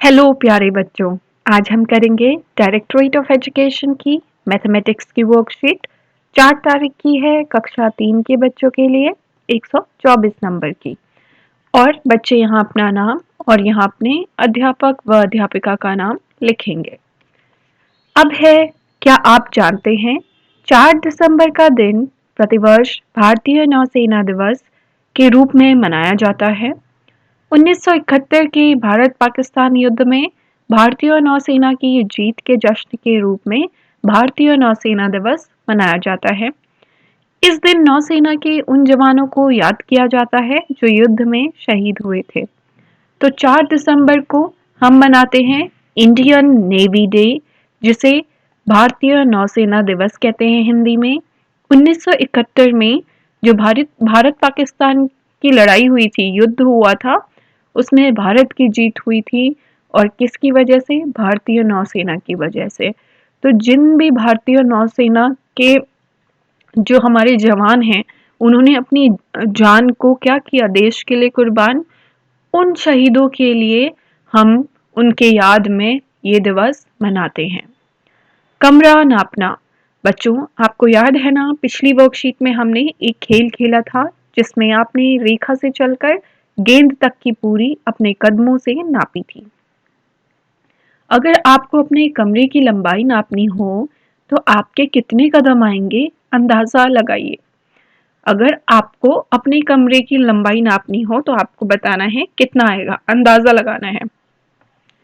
Hello प्यारे बच्चों। आज हम करेंगे डायरेक्टरेट ऑफ एजुकेशन की मैथमेटिक्स की वर्कशीट। 4 तारीख की है, कक्षा 3 के बच्चों के लिए 124 नंबर की। और बच्चे यहाँ अपना नाम और यहाँ अपने अध्यापक व अध्यापिका का नाम लिखेंगे। अब है, क्या आप जानते हैं 4 दिसंबर का दिन प्रतिवर्ष भारतीय नौसेना दिवस के रूप में मनाया जाता है। 1971 के भारत पाकिस्तान युद्ध में भारतीय नौसेना की जीत के जश्न के रूप में भारतीय नौसेना दिवस मनाया जाता है। इस दिन नौसेना के उन जवानों को याद किया जाता है जो युद्ध में शहीद हुए थे। तो 4 दिसंबर को हम मनाते हैं इंडियन नेवी डे, जिसे भारतीय नौसेना दिवस कहते हैं हिंदी में। 1971 में जो भारत पाकिस्तान की लड़ाई हुई थी, युद्ध हुआ था, उसमें भारत की जीत हुई थी। और किसकी वजह से? भारतीय नौसेना की वजह से। तो जिन भी भारतीय नौसेना के जो हमारे जवान हैं, उन्होंने अपनी जान को क्या किया, देश के लिए कुर्बान, उन शहीदों के लिए हम उनके याद में ये दिवस मनाते हैं। कमरा नापना। बच्चों, आपको याद है ना, पिछली वर्कशीट में हमने एक खेल खेला था जिसमें आपने रेखा से चलकर गेंद तक की पूरी अपने कदमों से नापी थी। अगर आपको अपने कमरे की लंबाई नापनी हो तो आपके कितने कदम आएंगे, अंदाजा लगाइए। अगर आपको अपने कमरे की लंबाई नापनी हो तो आपको बताना है कितना आएगा, अंदाजा लगाना है।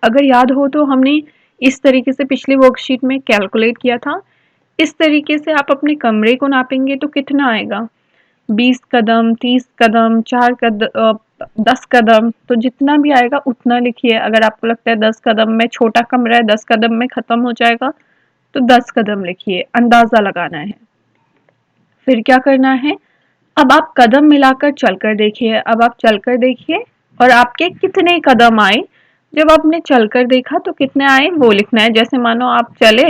अगर याद हो तो हमने इस तरीके से पिछली वर्कशीट में कैलकुलेट किया था। इस तरीके से आप अपने कमरे को नापेंगे तो कितना आएगा? 20 कदम, 30 कदम, 10 कदम, तो जितना भी आएगा उतना लिखिए। अगर आपको लगता है 10 कदम में छोटा कमरा है, 10 कदम में खत्म हो जाएगा, तो 10 कदम लिखिए, अंदाजा लगाना है। फिर क्या करना है? अब आप कदम मिलाकर चलकर देखिए। अब आप चलकर देखिए और आपके कितने कदम आए। जब आपने चलकर देखा तो कितने आए वो लिखना है। जैसे मानो आप चले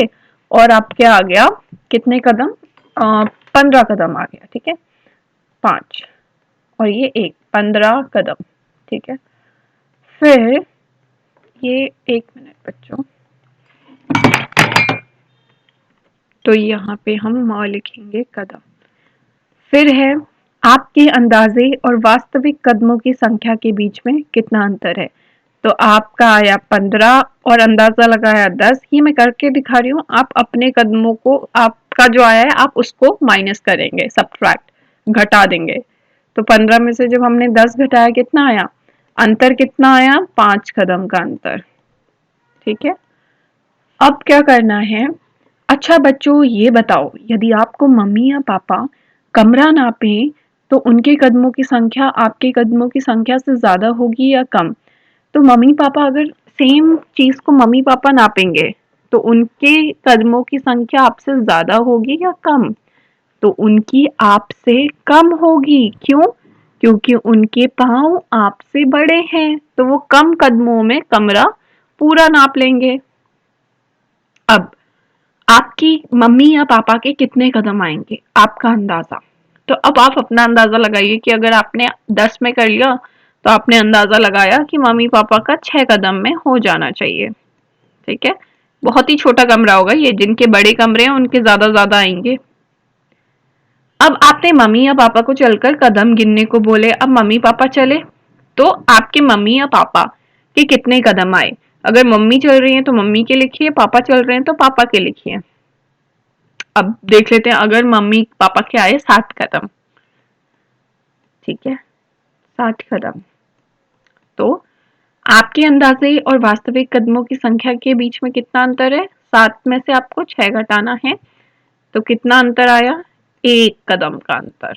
और आप क्या आ गया, कितने कदम? 15 कदम आ गया, ठीक है। 5 और ये 1, 15 कदम, ठीक है। फिर ये 1 मिनट बच्चों, तो यहाँ पे हम लिखेंगे कदम। फिर है, आपके अंदाजे और वास्तविक कदमों की संख्या के बीच में कितना अंतर है? तो आपका आया 15 और अंदाजा लगाया 10। ये मैं करके दिखा रही हूँ, आप अपने कदमों को, आपका जो आया है आप उसको माइनस करेंगे, सब्ट्रैक्ट, घटा देंगे। तो 15 में से जब हमने 10 घटाया कितना आया? अंतर कितना आया? 5 कदम का अंतर, ठीक है। अब क्या करना है? अच्छा बच्चों, ये बताओ, यदि आपको मम्मी या पापा कमरा नापें तो उनके कदमों की संख्या आपके कदमों की संख्या से ज्यादा होगी या कम? तो मम्मी पापा अगर सेम चीज को मम्मी पापा नापेंगे तो उनके कदमों की संख्या आपसे ज्यादा होगी या कम? तो उनकी आपसे कम होगी। क्यों? क्योंकि उनके पाँव आपसे बड़े हैं, तो वो कम कदमों में कमरा पूरा नाप लेंगे। अब आपकी मम्मी या पापा के कितने कदम आएंगे, आपका अंदाजा। तो अब आप अपना अंदाजा लगाइए कि अगर आपने 10 में कर लिया तो आपने अंदाजा लगाया कि मम्मी पापा का 6 कदम में हो जाना चाहिए, ठीक है। बहुत ही छोटा कमरा होगा ये, जिनके बड़े कमरे हैं उनके ज्यादा ज्यादा आएंगे। अब आपने मम्मी या पापा को चलकर कदम गिनने को बोले। अब मम्मी पापा चले तो आपके मम्मी या पापा के कितने कदम आए? अगर मम्मी चल रही है तो मम्मी के लिखिए, पापा चल रहे हैं तो पापा के लिखिए। अब देख लेते हैं, अगर मम्मी पापा के आए 7 कदम, ठीक है, 7 कदम, तो आपके अंदाजे और वास्तविक कदमों की संख्या के बीच में कितना अंतर है? 7 में से आपको 6 घटाना है, तो कितना अंतर आया? 1 कदम का अंतर,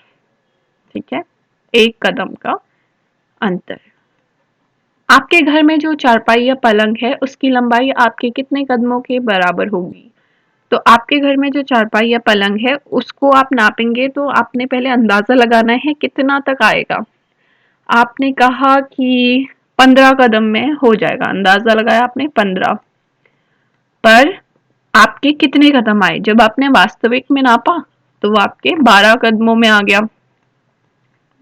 ठीक है, 1 कदम का अंतर। आपके घर में जो चारपाई या पलंग है उसकी लंबाई आपके कितने कदमों के बराबर होगी? तो आपके घर में जो चारपाई या पलंग है उसको आप नापेंगे तो आपने पहले अंदाजा लगाना है कितना तक आएगा। आपने कहा कि 15 कदम में हो जाएगा, अंदाजा लगाया आपने 15, पर आपके कितने कदम आए? जब आपने वास्तविक में नापा तो वो आपके 12 कदमों में आ गया,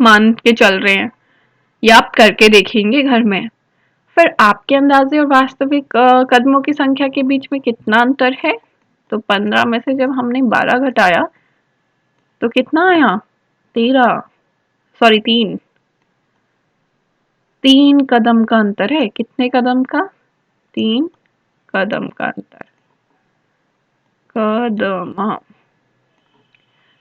मान के चल रहे हैं, या आप करके देखेंगे घर में। पर आपके अंदाजे और वास्तविक कदमों की संख्या के बीच में कितना अंतर है? तो 15 में से जब हमने 12 घटाया तो कितना आया? 13, सॉरी 3। 3 कदम का अंतर है। कितने कदम का? 3 कदम का अंतर। कदम, हाँ।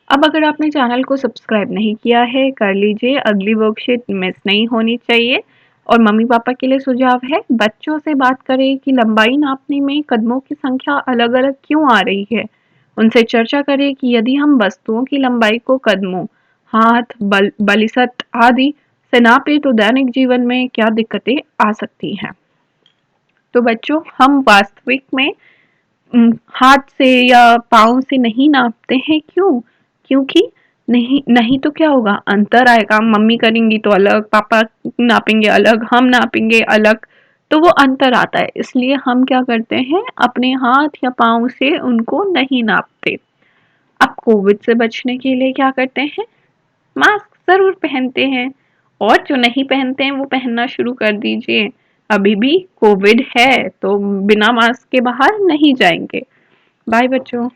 अब अगर आपने चैनल को सब्सक्राइब नहीं किया है, कर लीजिए। अगली वर्कशीट मिस नहीं होनी चाहिए। और मम्मी पापा के लिए सुझाव है, बच्चों से बात करें कि लंबाई नापने में कदमों की संख्या अलग अलग क्यों आ रही है। उनसे चर्चा करें कि यदि हम वस्तुओं की लंबाई को कदमों, हाथ, बलिसत आदि से नापे तो दैनिक जीवन में क्या दिक्कतें आ सकती हैं। तो बच्चों, हम वास्तविक में हाथ से या पाँव से नहीं नापते हैं। क्यों? क्योंकि नहीं नहीं तो क्या होगा, अंतर आएगा। मम्मी करेंगी तो अलग, पापा नापेंगे अलग, हम नापेंगे अलग, तो वो अंतर आता है। इसलिए हम क्या करते हैं, अपने हाथ या पाँव से उनको नहीं नापते। अब कोविड से बचने के लिए क्या करते हैं, मास्क जरूर पहनते हैं। और जो नहीं पहनते हैं वो पहनना शुरू कर दीजिए। अभी भी कोविड है तो बिना मास्क के बाहर नहीं जाएंगे। बाय बच्चों।